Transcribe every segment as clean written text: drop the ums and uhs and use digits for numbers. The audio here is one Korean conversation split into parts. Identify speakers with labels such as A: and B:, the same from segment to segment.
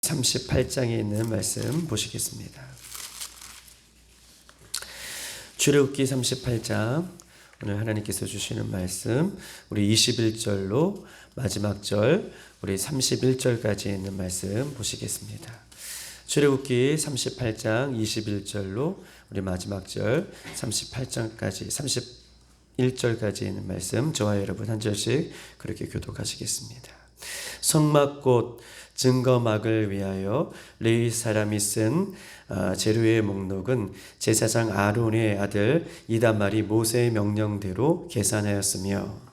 A: 38장에 있는 말씀 보시겠습니다. 출애굽기 38장, 오늘 하나님께서 주시는 말씀, 우리 21절로 마지막 절, 우리 31절까지 있는 말씀 보시겠습니다. 출애굽기 38장 21절로 우리 마지막 절 38장까지 31절까지 있는 말씀, 저와 여러분 한 절씩 그렇게 교독하시겠습니다. 성막 곧 증거막을 위하여 레위 사람이 쓴 재료의 목록은 제사장 아론의 아들 이다말이 모세의 명령대로 계산하였으며,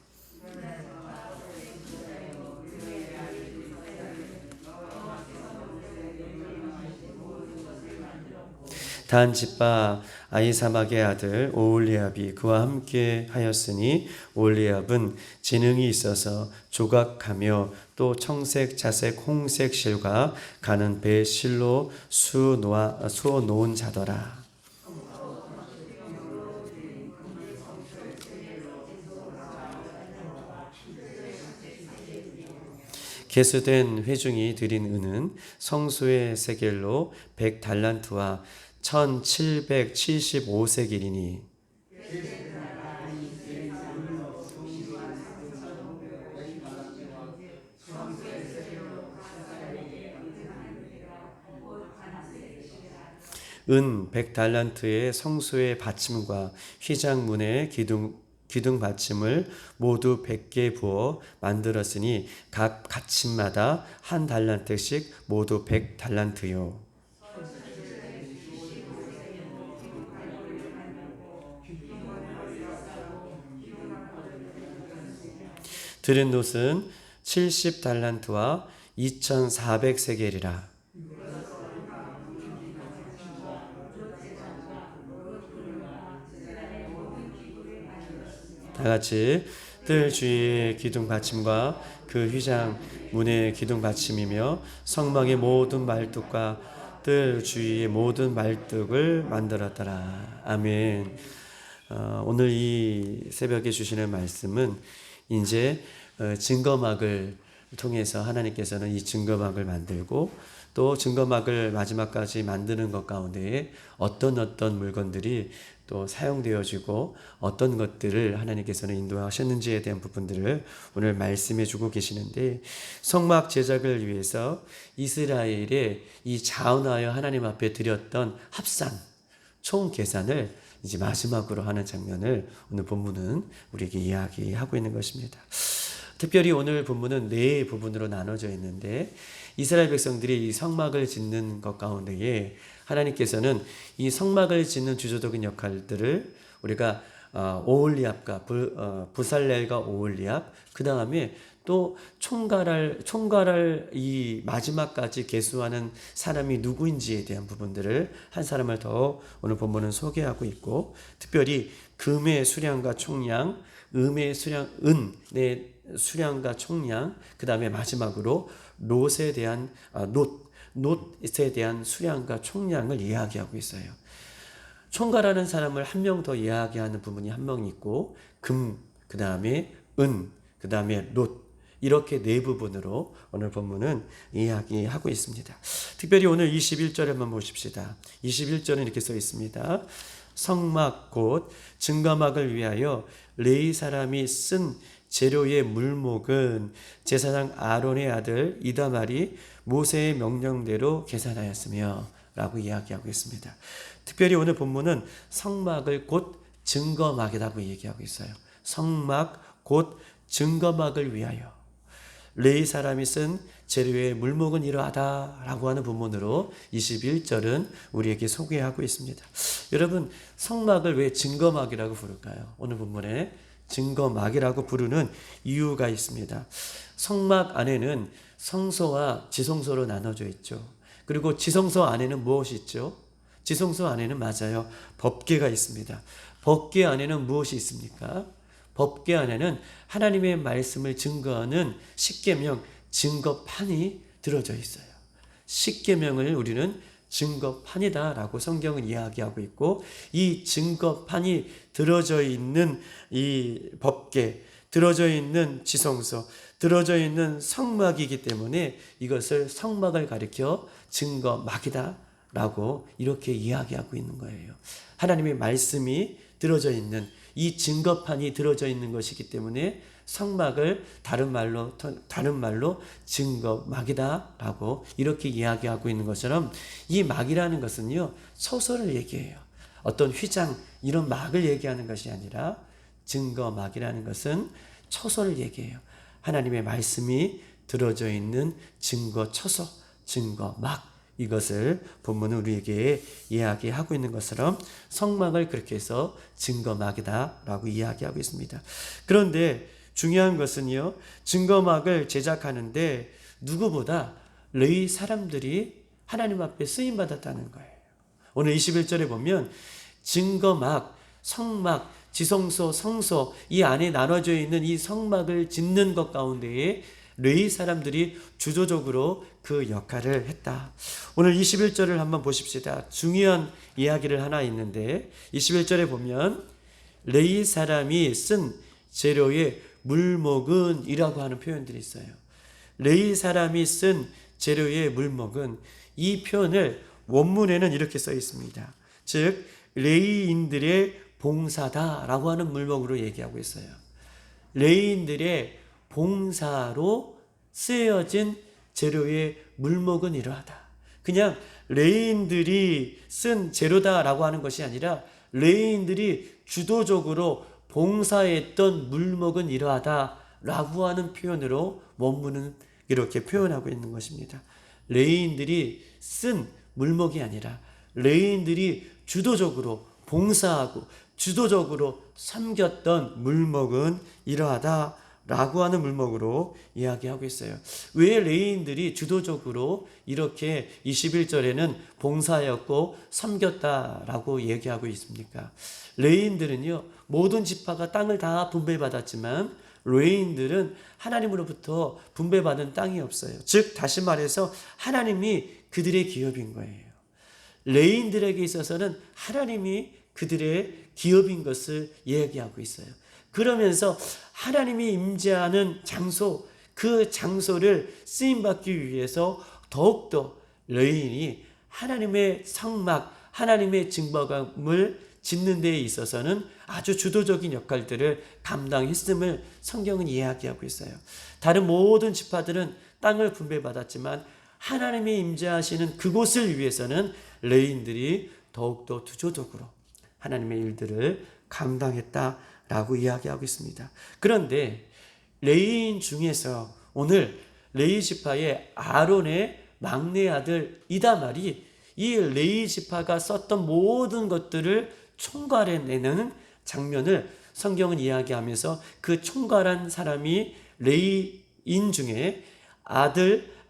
A: 단 집바 아히사막의 아들 오홀리압이 그와 함께 하였으니, 오홀리압은 지능이 있어서 조각하며 또 청색, 자색, 홍색 실과 가는 배 실로 수어 놓은 자더라. 계수된 회중이 드린 은은 성소의 세겔로 100달란트와 1775세겔이니, 은 100달란트의 성소의 받침과 휘장문의 기둥 받침을 모두 100개 부어 만들었으니 각 받침마다 한 달란트씩 모두 100달란트요. 들은 놋은 70달란트와 2400세겔이라. 다같이 뜰 주위의 기둥 받침과 그 휘장 문의 기둥 받침이며 성막의 모든 말뚝과 뜰 주위의 모든 말뚝을 만들었더라. 아멘. 오늘 이 새벽에 주시는 말씀은 이제 증거막을 통해서 하나님께서는 이 증거막을 만들고, 또 증거막을 마지막까지 만드는 것 가운데 어떤 물건들이 또 사용되어지고 어떤 것들을 하나님께서는 인도하셨는지에 대한 부분들을 오늘 말씀해 주고 계시는데, 성막 제작을 위해서 이스라엘의 이 자원하여 하나님 앞에 드렸던 합산 총 계산을 이제 마지막으로 하는 장면을 오늘 본문은 우리에게 이야기하고 있는 것입니다. 특별히 오늘 본문은 네 부분으로 나눠져 있는데, 이스라엘 백성들이 이 성막을 짓는 것 가운데에 하나님께서는 이 성막을 짓는 주도적인 역할들을 우리가 오홀리압과 부살렐과 오홀리압, 그 다음에 또 총괄할 이 마지막까지 계수하는 사람이 누구인지에 대한 부분들을 한 사람을 더 오늘 본문은 소개하고 있고, 특별히 금의 수량과 총량, 은의 수량과 총량, 그 다음에 마지막으로 놋에 대한 수량과 총량을 이야기하고 있어요. 총괄하는 사람을 한 명 더 이야기하는 부분이 한 명 있고, 금, 그 다음에 은, 그 다음에 놋, 이렇게 네 부분으로 오늘 본문은 이야기하고 있습니다. 특별히 오늘 21절에 한번 보십시다. 21절은 이렇게 써 있습니다. 성막 곧 증거막을 위하여 레위 사람이 쓴 재료의 물목은 제사장 아론의 아들 이다말이 모세의 명령대로 계산하였으며 라고 이야기하고 있습니다. 특별히 오늘 본문은 성막을 곧 증거막이라고 얘기하고 있어요. 성막 곧 증거막을 위하여 레위 사람이 쓴 재료의 물목은 이러하다 라고 하는 본문으로 21절은 우리에게 소개하고 있습니다. 여러분, 성막을 왜 증거막이라고 부를까요? 오늘 본문에 증거막이라고 부르는 이유가 있습니다. 성막 안에는 성소와 지성소로 나눠져 있죠. 그리고 지성소 안에는 무엇이 있죠? 지성소 안에는 맞아요, 법궤가 있습니다. 법궤 안에는 무엇이 있습니까? 법궤 안에는 하나님의 말씀을 증거하는 십계명 증거판이 들어져 있어요. 십계명을 우리는 증거판이다라고 성경은 이야기하고 있고, 이 증거판이 들어져 있는 이 법궤, 들어져 있는 지성소, 들어져 있는 성막이기 때문에 이것을 성막을 가리켜 증거막이다 라고 이렇게 이야기하고 있는 거예요. 하나님의 말씀이 들어져 있는 이 증거판이 들어져 있는 것이기 때문에 성막을 다른 말로 증거막이다 라고 이렇게 이야기하고 있는 것처럼, 이 막이라는 것은요 처소를 얘기해요. 어떤 휘장 이런 막을 얘기하는 것이 아니라 증거막이라는 것은 처소를 얘기해요. 하나님의 말씀이 들어져 있는 증거 처소, 증거막, 이것을 본문은 우리에게 이야기하고 있는 것처럼 성막을 그렇게 해서 증거막이다 라고 이야기하고 있습니다. 그런데 중요한 것은요, 증거막을 제작하는데 누구보다 레위 사람들이 하나님 앞에 쓰임받았다는 거예요. 오늘 21절에 보면 증거막, 성막, 지성소, 성소, 이 안에 나눠져 있는 이 성막을 짓는 것 가운데에 레위 사람들이 주도적으로 그 역할을 했다. 오늘 21절을 한번 보십시다. 중요한 이야기를 하나 있는데 21절에 보면 레위 사람이 쓴 재료의 물목은 이라고 하는 표현들이 있어요. 레위 사람이 쓴 재료의 물목은, 이 표현을 원문에는 이렇게 써 있습니다. 즉 레위인들의 봉사다라고 하는 물목으로 얘기하고 있어요. 레위인들의 봉사로 쓰여진 재료의 물목은 이러하다. 그냥 레위인들이 쓴 재료다라고 하는 것이 아니라 레위인들이 주도적으로 봉사했던 물목은 이러하다라고 하는 표현으로 원문은 이렇게 표현하고 있는 것입니다. 레위인들이 쓴 물목이 아니라 레위인들이 주도적으로 봉사하고 주도적으로 섬겼던 물목은 이러하다 라고 하는 물목으로 이야기하고 있어요. 왜 레위인들이 주도적으로 이렇게 21절에는 봉사하였고 섬겼다라고 얘기하고 있습니까? 레위인들은요 모든 지파가 땅을 다 분배받았지만 레위인들은 하나님으로부터 분배받은 땅이 없어요. 즉 다시 말해서 하나님이 그들의 기업인 거예요. 레위인들에게 있어서는 하나님이 그들의 기업인 것을 이야기하고 있어요. 그러면서 하나님이 임재하는 장소, 그 장소를 쓰임받기 위해서 더욱더 레위인이 하나님의 성막, 하나님의 증거감을 짓는 데에 있어서는 아주 주도적인 역할들을 감당했음을 성경은 이야기하고 있어요. 다른 모든 지파들은 땅을 분배받았지만 하나님이 임재하시는 그곳을 위해서는 레위인들이 더욱더 주도적으로 하나님의 일들을 감당했다라고 이야기하고 있습니다. 그런데 레위인 중에서 오늘 레위 지파의 아론의 막내 아들 이다말이 이 레위 지파가 썼던 모든 것들을 총괄해내는 장면을 성경은 이야기하면서, 그 총괄한 사람이 레위인 중에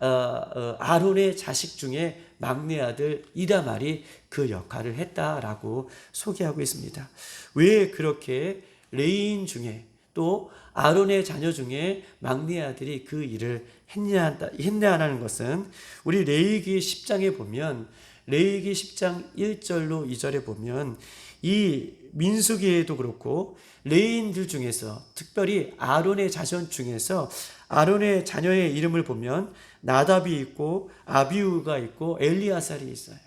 A: 아론의 자식 중에 막내 아들 이다말이 그 역할을 했다라고 소개하고 있습니다. 왜 그렇게 레위인 중에 또 아론의 자녀 중에 막내 아들이 그 일을 했냐라는 것은 우리 레위기 10장에 보면, 레위기 10장 1절로 2절에 보면 이 민수기에도 그렇고 레위인들 중에서 특별히 아론의 자손 중에서 아론의 자녀의 이름을 보면 나답이 있고 아비후가 있고 엘리아살이 있어요.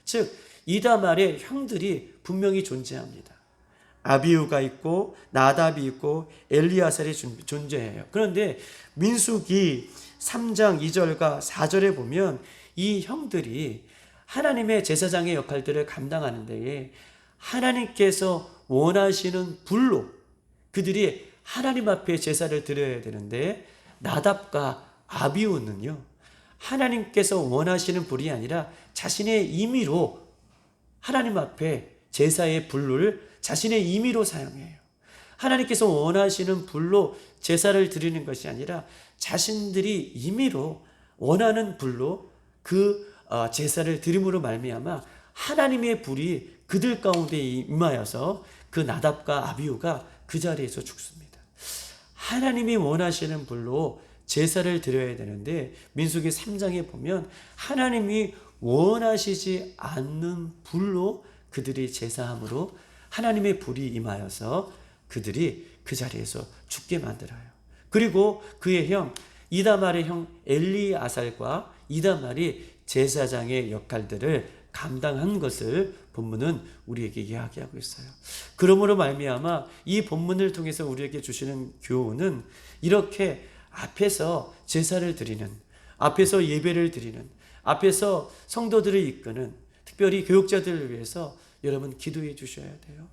A: 즉 이다말의 형들이 분명히 존재합니다. 아비후가 있고 나답이 있고 엘리아살이 존재해요. 그런데 민수기 3장 2절과 4절에 보면 이 형들이 하나님의 제사장의 역할들을 감당하는 데에 하나님께서 원하시는 불로 그들이 하나님 앞에 제사를 드려야 되는데, 나답과 아비후는요 하나님께서 원하시는 불이 아니라 자신의 임의로 하나님 앞에 제사의 불을 자신의 임의로 사용해요. 하나님께서 원하시는 불로 제사를 드리는 것이 아니라 자신들이 임의로 원하는 불로 그 제사를 드림으로 말미암아 하나님의 불이 그들 가운데 임하여서 그 나답과 아비후가 그 자리에서 죽습니다. 하나님이 원하시는 불로 제사를 드려야 되는데 민수기 3장에 보면 하나님이 원하시지 않는 불로 그들이 제사함으로 하나님의 불이 임하여서 그들이 그 자리에서 죽게 만들어요. 그리고 그의 형 이다말의 형 엘리아살과 이다말이 제사장의 역할들을 감당한 것을 본문은 우리에게 이야기하고 있어요. 그러므로 말미암아 이 본문을 통해서 우리에게 주시는 교훈은 이렇게 앞에서 제사를 드리는, 앞에서 예배를 드리는, 앞에서 성도들을 이끄는 특별히 교육자들을 위해서 여러분 기도해 주셔야 돼요.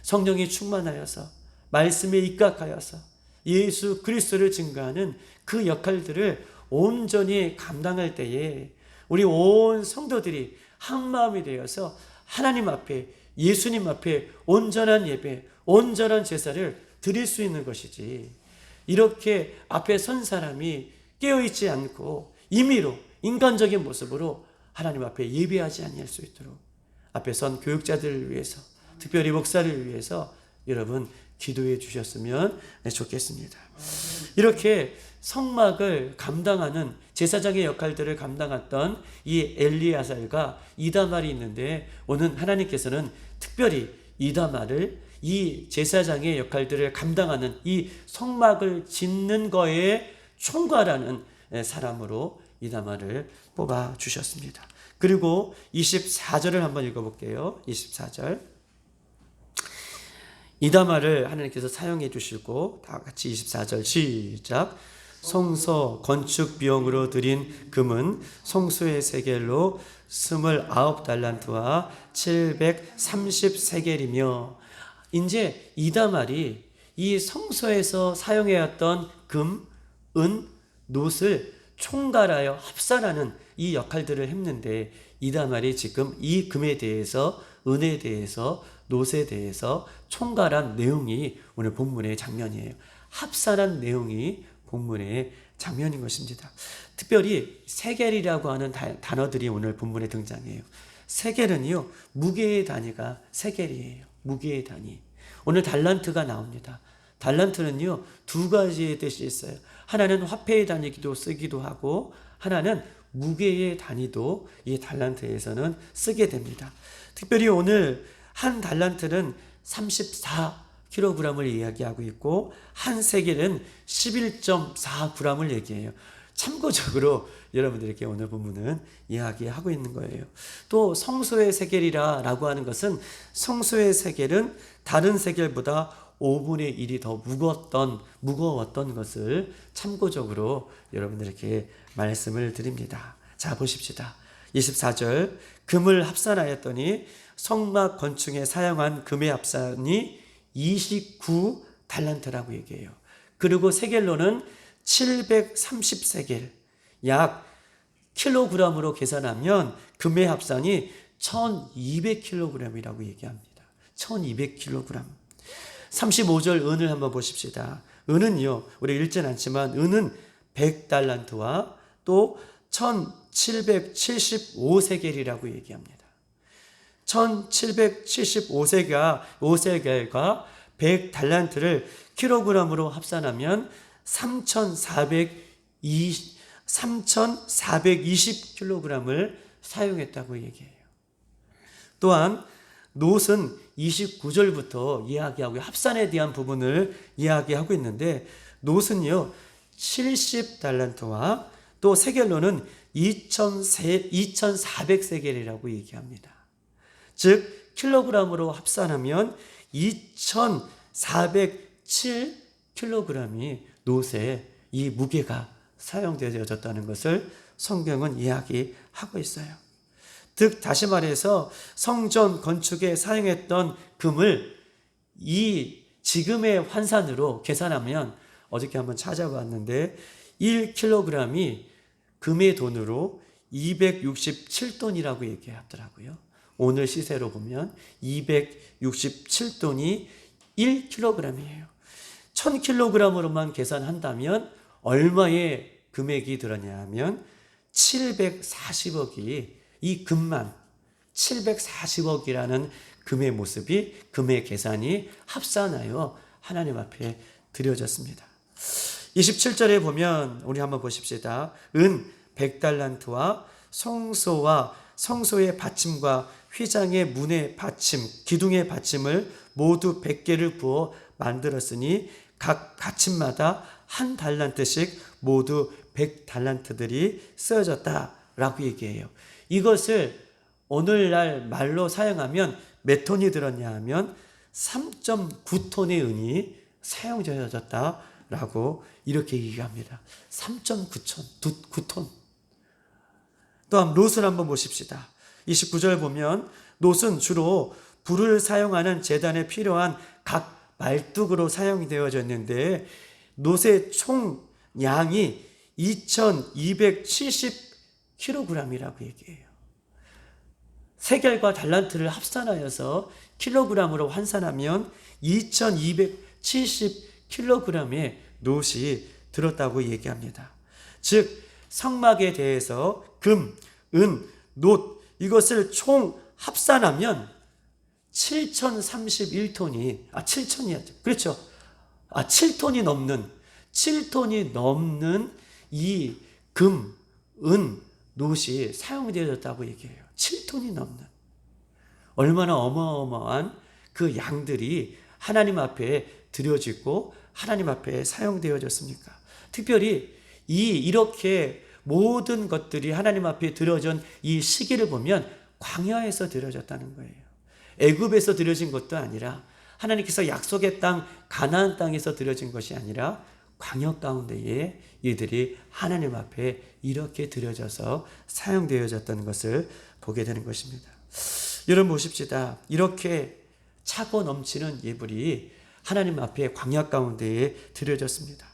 A: 성령이 충만하여서 말씀에 입각하여서 예수 그리스도를 증거하는 그 역할들을 온전히 감당할 때에 우리 온 성도들이 한 마음이 되어서 하나님 앞에, 예수님 앞에 온전한 예배, 온전한 제사를 드릴 수 있는 것이지, 이렇게 앞에 선 사람이 깨어있지 않고 임의로 인간적인 모습으로 하나님 앞에 예배하지 아니할 수 있도록 앞에 선 교육자들을 위해서, 특별히 목사를 위해서 여러분 기도해 주셨으면 좋겠습니다. 이렇게 성막을 감당하는 제사장의 역할들을 감당했던 이 엘리아살과 이다말이 있는데, 오늘 하나님께서는 특별히 이다말을 이 제사장의 역할들을 감당하는 이 성막을 짓는 거에 총괄하는 사람으로 이다말을 뽑아 주셨습니다. 그리고 24절을 한번 읽어볼게요. 24절. 이다말을 하나님께서 사용해 주시고, 다 같이 24절 시작. 성소 건축 비용으로 드린 금은 성소의 세겔로 29달란트와 730세겔이며, 이제 이다말이 이 성소에서 사용해왔던 금, 은, 놋을 총괄하여 합산하는 이 역할들을 했는데, 이다말이 지금 이 금에 대해서, 은에 대해서, 놋에 대해서 총괄한 내용이 오늘 본문의 장면이에요. 합산한 내용이 본문의 장면인 것입니다. 특별히 세겔이라고 하는 단어들이 오늘 본문에 등장해요. 세겔은요, 무게의 단위가 세겔이에요. 무게의 단위. 오늘 달란트가 나옵니다. 달란트는요, 두 가지의 뜻이 있어요. 하나는 화폐의 단위기도 쓰기도 하고, 하나는 무게의 단위도 이 달란트에서는 쓰게 됩니다. 특별히 오늘 한 달란트는 34kg을 이야기하고 있고, 한 세겔은 11.4g을 얘기해요. 참고적으로 여러분들에게 오늘 본문은 이야기하고 있는 거예요. 또 성소의 세겔이라고 하는 것은, 성소의 세겔은 다른 세겔보다 5분의 1이 더 무거웠던 것을 참고적으로 여러분들에게 말씀을 드립니다. 자, 보십시다. 24절. 금을 합산하였더니 성막 건축에 사용한 금의 합산이 29달란트라고 얘기해요. 그리고 세겔로는 730세겔, 약 킬로그램으로 계산하면 금의 합산이 1200kg이라고 얘기합니다. 1200kg. 35절 은을 한번 보십시다. 은은요, 우리 읽진 않지만 은은 100달란트와 또 1775세겔이라고 얘기합니다. 1775세겔과 100달란트를 킬로그램으로 합산하면 3420kg을 사용했다고 얘기해요. 또한 놋은 29절부터 이야기하고, 합산에 대한 부분을 이야기하고 있는데, 놋은요 70달란트와 또 세겔로는 2400세겔이라고 얘기합니다. 즉 킬로그램으로 합산하면 2407kg이 놋에 이 무게가 사용되어졌다는 것을 성경은 이야기하고 있어요. 즉 다시 말해서 성전 건축에 사용했던 금을 이 지금의 환산으로 계산하면, 어저께 한번 찾아봤는데 1kg이 금의 돈으로 267돈이라고 얘기하더라고요. 오늘 시세로 보면 267돈이 1kg이에요. 1000kg으로만 계산한다면 얼마의 금액이 들었냐 하면 740억이, 이 금만 740억이라는 금의 모습이, 금의 계산이 합산하여 하나님 앞에 드려졌습니다. 27절에 보면 우리 한번 보십시다. 은 100달란트와 성소와 성소의 받침과 휘장의 문의 받침, 기둥의 받침을 모두 100개를 부어 만들었으니 각 받침마다 한 달란트씩 모두 100달란트들이 쓰여졌다라고 얘기해요. 이것을 오늘날 말로 사용하면 몇 톤이 들었냐 하면 3.9톤의 은이 사용되어졌다라고 이렇게 얘기합니다. 3.9톤. 또한 롯을 한번 보십시다. 29절 보면 롯은 주로 불을 사용하는 제단에 필요한 각 말뚝으로 사용되어졌는데 롯의 총 양이 2270kg이라고 얘기해요. 세겔과 달란트를 합산하여서 킬로그램으로 환산하면 2270kg의 롯이 들었다고 얘기합니다. 즉 성막에 대해서 금, 은, 롯 이것을 총 합산하면 7,031톤이 7,000이었죠. 그렇죠. 7톤이 넘는 이 금, 은, 롯이 사용되어졌다고 얘기해요. 7톤이 넘는. 얼마나 어마어마한 그 양들이 하나님 앞에 드려지고 하나님 앞에 사용되어졌습니까? 특별히 이렇게 모든 것들이 하나님 앞에 드려진 이 시기를 보면 광야에서 드려졌다는 거예요. 애굽에서 드려진 것도 아니라 하나님께서 약속의 땅 가나안 땅에서 드려진 것이 아니라 광야 가운데에 이들이 하나님 앞에 이렇게 드려져서 사용되어졌던 것을 보게 되는 것입니다. 여러분 보십시다. 이렇게 차고 넘치는 예물이 하나님 앞에 광야 가운데에 드려졌습니다.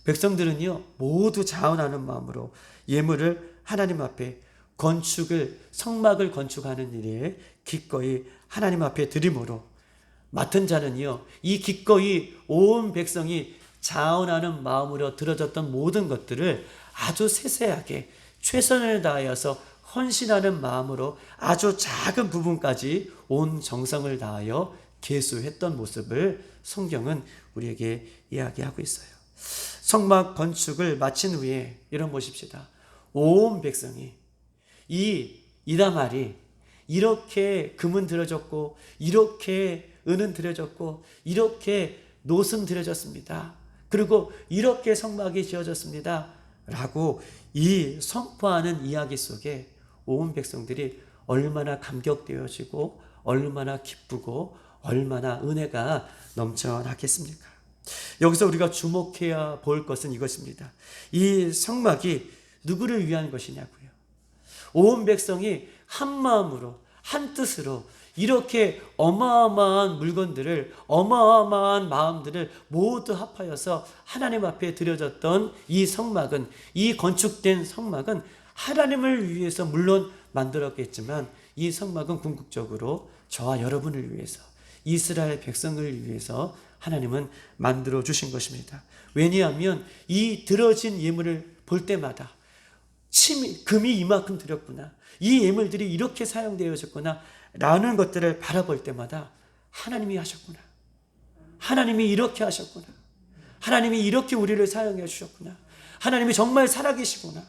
A: 백성들은요 모두 자원하는 마음으로 예물을 하나님 앞에 성막을 건축하는 일에 기꺼이 하나님 앞에 드림으로 맡은 자는요 이 기꺼이 온 백성이 자원하는 마음으로 들어졌던 모든 것들을 아주 세세하게 최선을 다하여서 헌신하는 마음으로 아주 작은 부분까지 온 정성을 다하여 계수했던 모습을 성경은 우리에게 이야기하고 있어요. 성막 건축을 마친 후에 여러분 보십시다. 온 백성이 이 이다말이 이렇게 금은 들여졌고 이렇게 은은 들여졌고 이렇게 놋은 들여졌습니다. 그리고 이렇게 성막이 지어졌습니다. 라고 이 선포하는 이야기 속에 온 백성들이 얼마나 감격되어지고 얼마나 기쁘고 얼마나 은혜가 넘쳐나겠습니까? 여기서 우리가 주목해야 볼 것은 이것입니다. 이 성막이 누구를 위한 것이냐고요. 온 백성이 한 마음으로 한 뜻으로 이렇게 어마어마한 물건들을 어마어마한 마음들을 모두 합하여서 하나님 앞에 드려졌던 이 성막은 이 건축된 성막은 하나님을 위해서 물론 만들었겠지만 이 성막은 궁극적으로 저와 여러분을 위해서 이스라엘 백성을 위해서 하나님은 만들어 주신 것입니다. 왜냐하면 이 들어진 예물을 볼 때마다 금이 이만큼 들였구나. 이 예물들이 이렇게 사용되어졌구나. 라는 것들을 바라볼 때마다 하나님이 하셨구나. 하나님이 이렇게 하셨구나. 하나님이 이렇게 우리를 사용해 주셨구나. 하나님이 정말 살아계시구나.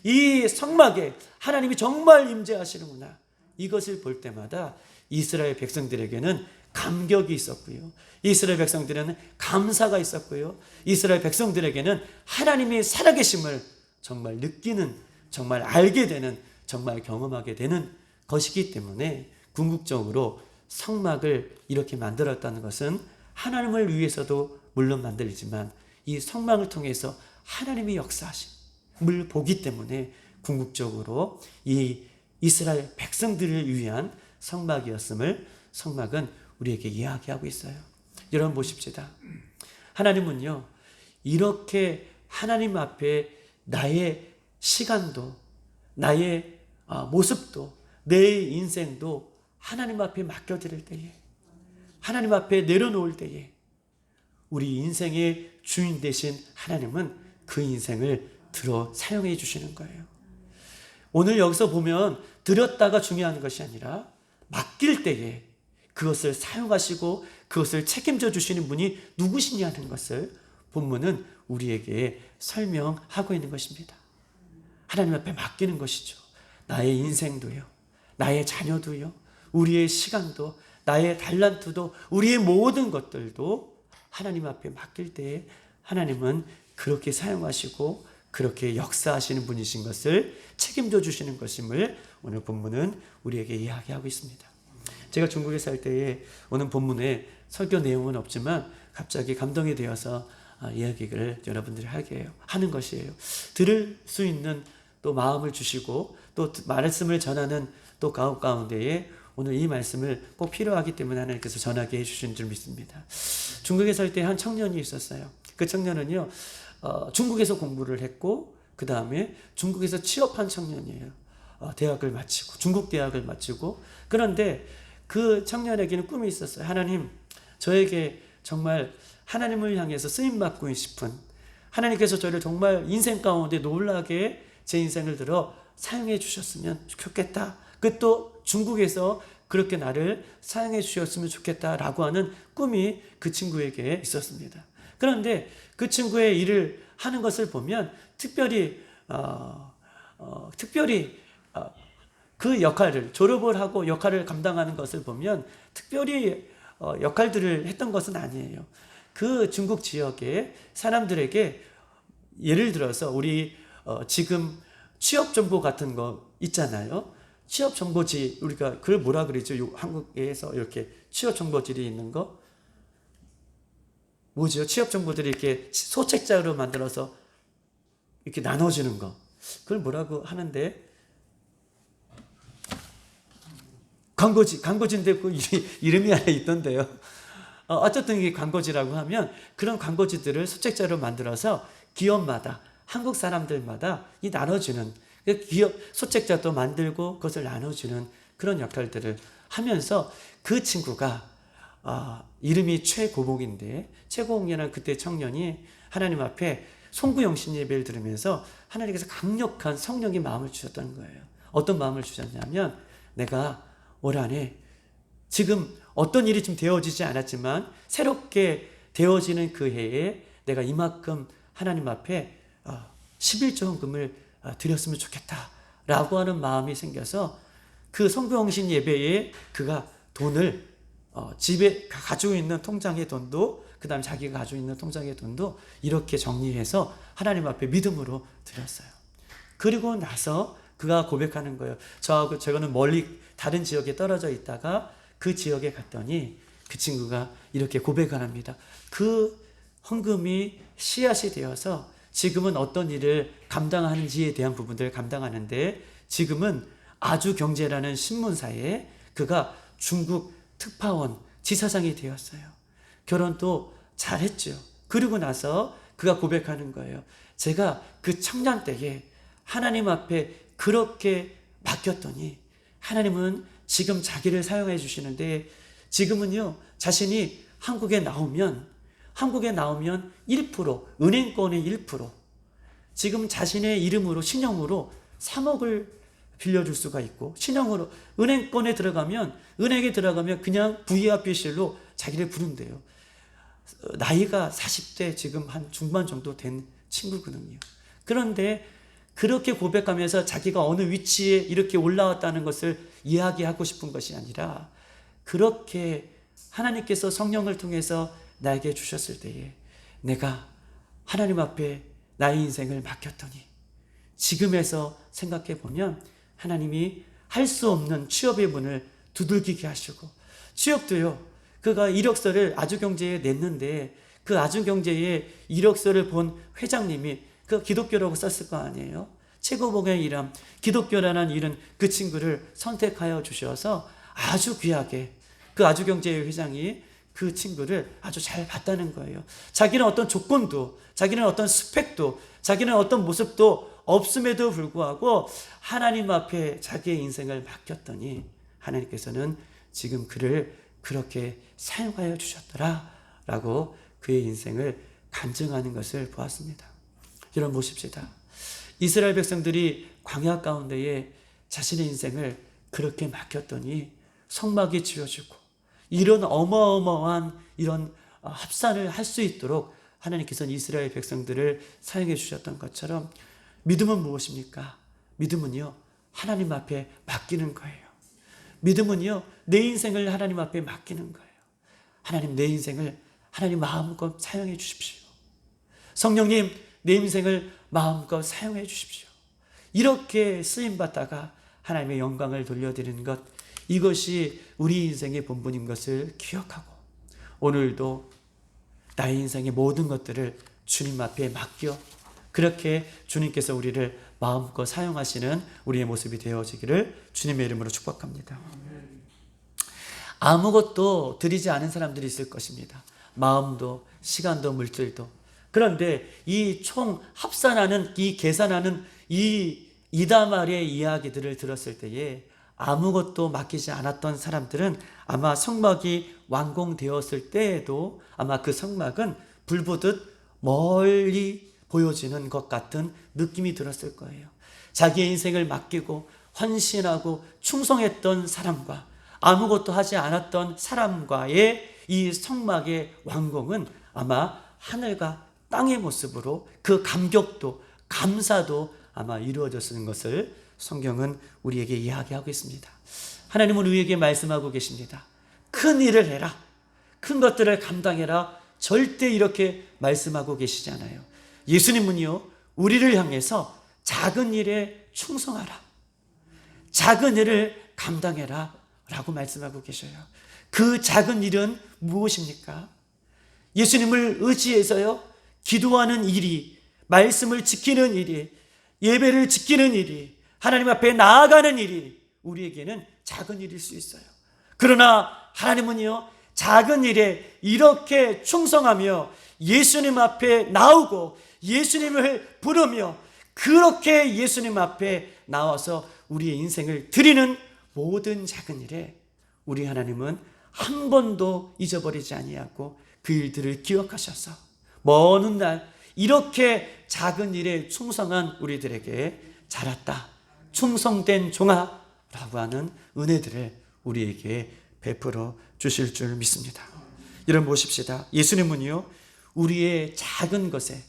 A: 이 성막에 하나님이 정말 임재하시는구나. 이것을 볼 때마다 이스라엘 백성들에게는 감격이 있었고요. 이스라엘 백성들에게는 감사가 있었고요. 이스라엘 백성들에게는 하나님이 살아계심을 정말 느끼는, 정말 알게 되는, 정말 경험하게 되는 것이기 때문에 궁극적으로 성막을 이렇게 만들었다는 것은 하나님을 위해서도 물론 만들지만 이 성막을 통해서 하나님이 역사하심을 보기 때문에 궁극적으로 이 이스라엘 백성들을 위한 성막이었음을 성막은 우리에게 이야기하고 있어요. 여러분 보십시다. 하나님은요 이렇게 하나님 앞에 나의 시간도 나의 모습도 내 인생도 하나님 앞에 맡겨드릴 때에 하나님 앞에 내려놓을 때에 우리 인생의 주인 되신 하나님은 그 인생을 들어 사용해 주시는 거예요. 오늘 여기서 보면 드렸다가 중요한 것이 아니라 맡길 때에 그것을 사용하시고 그것을 책임져 주시는 분이 누구시냐는 것을 본문은 우리에게 설명하고 있는 것입니다. 하나님 앞에 맡기는 것이죠. 나의 인생도요, 나의 자녀도요, 우리의 시간도, 나의 달란트도, 우리의 모든 것들도 하나님 앞에 맡길 때에 하나님은 그렇게 사용하시고 그렇게 역사하시는 분이신 것을 책임져 주시는 것임을 오늘 본문은 우리에게 이야기하고 있습니다. 제가 중국에 살 때에 오늘 본문에 설교 내용은 없지만 갑자기 감동이 되어서 이야기를 여러분들이 하는 것이에요. 들을 수 있는 또 마음을 주시고 또 말씀을 전하는 또 가운데에 오늘 이 말씀을 꼭 필요하기 때문에 하나님께서 전하게 해주신 줄 믿습니다. 중국에 살 때 한 청년이 있었어요. 그 청년은요, 중국에서 공부를 했고 그 다음에 중국에서 취업한 청년이에요. 대학을 마치고 중국 대학을 마치고. 그런데 그 청년에게는 꿈이 있었어요. 하나님, 저에게 정말 하나님을 향해서 쓰임받고 싶은, 하나님께서 저를 정말 인생 가운데 놀라게 제 인생을 들어 사용해 주셨으면 좋겠다. 그 또 중국에서 그렇게 나를 사용해 주셨으면 좋겠다라고 하는 꿈이 그 친구에게 있었습니다. 그런데 그 친구의 일을 하는 것을 보면 특별히 그 역할을 졸업을 하고 역할을 감당하는 것을 보면 특별히 역할들을 했던 것은 아니에요. 그 중국 지역의 사람들에게 예를 들어서 우리 지금 취업 정보 같은 거 있잖아요. 취업 정보지, 우리가 그걸 뭐라 그러죠? 한국에서 이렇게 취업 정보지리 있는 거 뭐죠? 취업 정보들이 이렇게 소책자로 만들어서 이렇게 나눠주는 거, 그걸 뭐라고 하는데, 광고지인데 그 이름이 하나 있던데요. 어쨌든 이게 광고지라고 하면 그런 광고지들을 소책자로 만들어서 기업마다, 한국 사람들마다 이 나눠주는, 기업 소책자도 만들고 그것을 나눠주는 그런 역할들을 하면서 그 친구가 이름이 최고봉인데, 최고봉이라는 그때 청년이 하나님 앞에 송구영신 예배를 들으면서 하나님께서 강력한 성령의 마음을 주셨다는 거예요. 어떤 마음을 주셨냐면, 내가 올 한해 지금 어떤 일이 좀 되어지지 않았지만 새롭게 되어지는 그 해에 내가 이만큼 하나님 앞에 11조 헌금을 드렸으면 좋겠다라고 하는 마음이 생겨서 그 송구영신 예배에 그가 돈을 집에 가지고 있는 통장의 돈도, 그 다음에 자기가 가지고 있는 통장의 돈도 이렇게 정리해서 하나님 앞에 믿음으로 드렸어요. 그리고 나서 그가 고백하는 거예요. 저거는 멀리 다른 지역에 떨어져 있다가 그 지역에 갔더니 그 친구가 이렇게 고백을 합니다. 그 헌금이 씨앗이 되어서 지금은 어떤 일을 감당하는지에 대한 부분들을 감당하는데, 지금은 아주경제라는 신문사에 그가 중국 특파원 지사장이 되었어요. 결혼도 잘했죠. 그리고 나서 그가 고백하는 거예요. 제가 그 청년 때에 하나님 앞에 그렇게 맡겼더니 하나님은 지금 자기를 사용해 주시는데, 지금은요, 자신이 한국에 나오면 1%, 은행권의 1%, 지금 자신의 이름으로 신용으로 3억을 빌려줄 수가 있고, 신용으로 은행에 들어가면 그냥 VIP실로 자기를 부른대요. 나이가 40대 지금 한 중반 정도 된 친구거든요. 그런데 그렇게 고백하면서 자기가 어느 위치에 이렇게 올라왔다는 것을 이야기하고 싶은 것이 아니라, 그렇게 하나님께서 성령을 통해서 나에게 주셨을 때에 내가 하나님 앞에 나의 인생을 맡겼더니, 지금에서 생각해 보면 하나님이 할 수 없는 취업의 문을 두들기게 하시고, 취업도요, 그가 이력서를 아주경제에 냈는데 그 아주경제에 이력서를 본 회장님이 그 기독교라고 썼을 거 아니에요. 최고봉의 이름, 기독교라는 이름, 그 친구를 선택하여 주셔서 아주 귀하게 그 아주경제의 회장이 그 친구를 아주 잘 봤다는 거예요. 자기는 어떤 조건도, 자기는 어떤 스펙도, 자기는 어떤 모습도 없음에도 불구하고 하나님 앞에 자기의 인생을 맡겼더니 하나님께서는 지금 그를 그렇게 사용하여 주셨더라 라고 그의 인생을 간증하는 것을 보았습니다. 여러분 보십시다. 이스라엘 백성들이 광야 가운데에 자신의 인생을 그렇게 맡겼더니 성막이 지어지고 이런 어마어마한 이런 합산을 할 수 있도록 하나님께서는 이스라엘 백성들을 사용해 주셨던 것처럼, 믿음은 무엇입니까? 믿음은요, 하나님 앞에 맡기는 거예요. 믿음은요, 내 인생을 하나님 앞에 맡기는 거예요. 하나님, 내 인생을 하나님 마음껏 사용해 주십시오. 성령님, 내 인생을 마음껏 사용해 주십시오. 이렇게 쓰임받다가 하나님의 영광을 돌려드리는 것, 이것이 우리 인생의 본분인 것을 기억하고 오늘도 나의 인생의 모든 것들을 주님 앞에 맡겨 그렇게 주님께서 우리를 마음껏 사용하시는 우리의 모습이 되어지기를 주님의 이름으로 축복합니다. 아무것도 드리지 않은 사람들이 있을 것입니다. 마음도 시간도 물질도. 그런데 이 총 합산하는 이 계산하는 이 이다말의 이야기들을 들었을 때에 아무것도 맡기지 않았던 사람들은 아마 성막이 완공되었을 때에도 아마 그 성막은 불보듯 멀리 보여지는 것 같은 느낌이 들었을 거예요. 자기의 인생을 맡기고 헌신하고 충성했던 사람과 아무것도 하지 않았던 사람과의 이 성막의 완공은 아마 하늘과 땅의 모습으로 그 감격도 감사도 아마 이루어졌는 것을 성경은 우리에게 이야기하고 있습니다. 하나님은 우리에게 말씀하고 계십니다. 큰 일을 해라. 큰 것들을 감당해라. 절대 이렇게 말씀하고 계시지 않아요. 예수님은요, 우리를 향해서 작은 일에 충성하라. 작은 일을 감당해라. 라고 말씀하고 계셔요. 그 작은 일은 무엇입니까? 예수님을 의지해서요, 기도하는 일이, 말씀을 지키는 일이, 예배를 지키는 일이, 하나님 앞에 나아가는 일이 우리에게는 작은 일일 수 있어요. 그러나 하나님은요, 작은 일에 이렇게 충성하며 예수님 앞에 나오고 예수님을 부르며 그렇게 예수님 앞에 나와서 우리의 인생을 드리는 모든 작은 일에 우리 하나님은 한 번도 잊어버리지 아니하고 그 일들을 기억하셔서 먼 훗날 이렇게 작은 일에 충성한 우리들에게 잘했다, 충성된 종아라고 하는 은혜들을 우리에게 베풀어 주실 줄 믿습니다. 여러분 보십시다. 예수님은요, 우리의 작은 것에,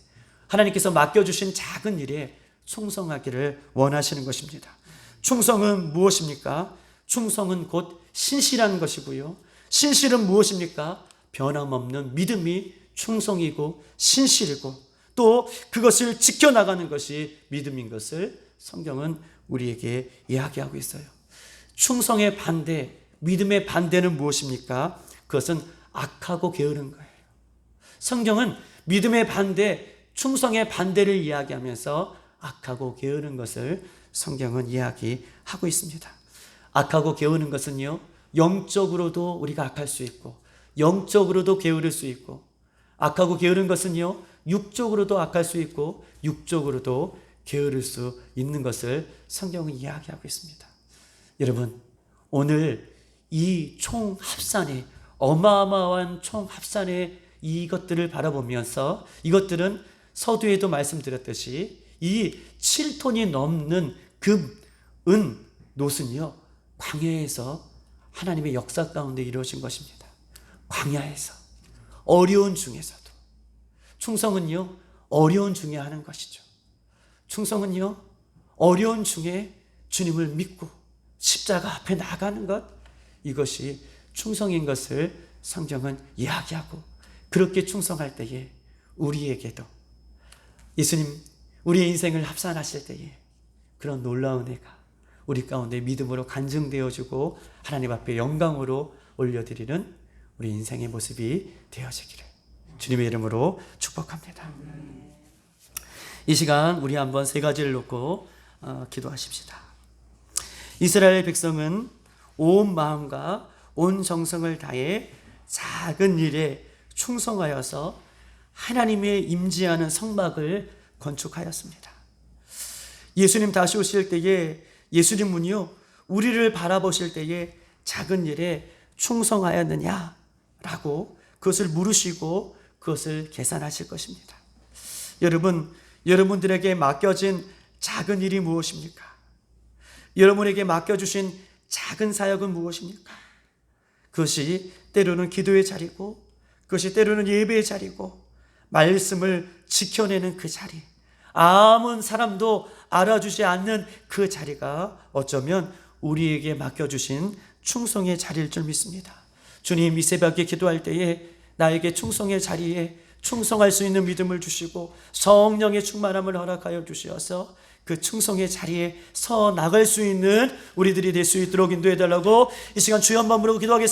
A: 하나님께서 맡겨주신 작은 일에 충성하기를 원하시는 것입니다. 충성은 무엇입니까? 충성은 곧 신실한 것이고요. 신실은 무엇입니까? 변함없는 믿음이 충성이고 신실이고 또 그것을 지켜나가는 것이 믿음인 것을 성경은 우리에게 이야기하고 있어요. 충성의 반대, 믿음의 반대는 무엇입니까? 그것은 악하고 게으른 거예요. 성경은 믿음의 반대, 충성의 반대를 이야기하면서 악하고 게으른 것을 성경은 이야기하고 있습니다. 악하고 게으른 것은요, 영적으로도 우리가 악할 수 있고 영적으로도 게으를 수 있고, 악하고 게으른 것은요, 육적으로도 악할 수 있고 육적으로도 게으를 수 있는 것을 성경은 이야기하고 있습니다. 여러분, 오늘 이 총합산의 어마어마한 총합산의 이것들을 바라보면서, 이것들은 서두에도 말씀드렸듯이 이 7톤이 넘는 금, 은, 놋은요, 광야에서 하나님의 역사 가운데 이루어진 것입니다. 광야에서, 어려운 중에서도. 충성은요, 어려운 중에 하는 것이죠. 충성은요, 어려운 중에 주님을 믿고 십자가 앞에 나가는 것, 이것이 충성인 것을 성경은 이야기하고, 그렇게 충성할 때에 우리에게도 예수님 우리의 인생을 합산하실 때에 그런 놀라운 은혜가 우리 가운데 믿음으로 간증되어지고 하나님 앞에 영광으로 올려드리는 우리 인생의 모습이 되어지기를 주님의 이름으로 축복합니다. 이 시간 우리 한번 세 가지를 놓고 기도하십시다. 이스라엘 백성은 온 마음과 온 정성을 다해 작은 일에 충성하여서 하나님의 임재하는 성막을 건축하였습니다. 예수님 다시 오실 때에 예수님은요, 우리를 바라보실 때에 작은 일에 충성하였느냐라고 그것을 물으시고 그것을 계산하실 것입니다. 여러분, 여러분들에게 맡겨진 작은 일이 무엇입니까? 여러분에게 맡겨주신 작은 사역은 무엇입니까? 그것이 때로는 기도의 자리고, 그것이 때로는 예배의 자리고, 말씀을 지켜내는 그 자리, 아무 사람도 알아주지 않는 그 자리가 어쩌면 우리에게 맡겨주신 충성의 자리일 줄 믿습니다. 주님, 이 새벽에 기도할 때에 나에게 충성의 자리에 충성할 수 있는 믿음을 주시고 성령의 충만함을 허락하여 주시어서 그 충성의 자리에 서 나갈 수 있는 우리들이 될 수 있도록 인도해 달라고 이 시간 주여 한번 부르고 기도하겠습니다.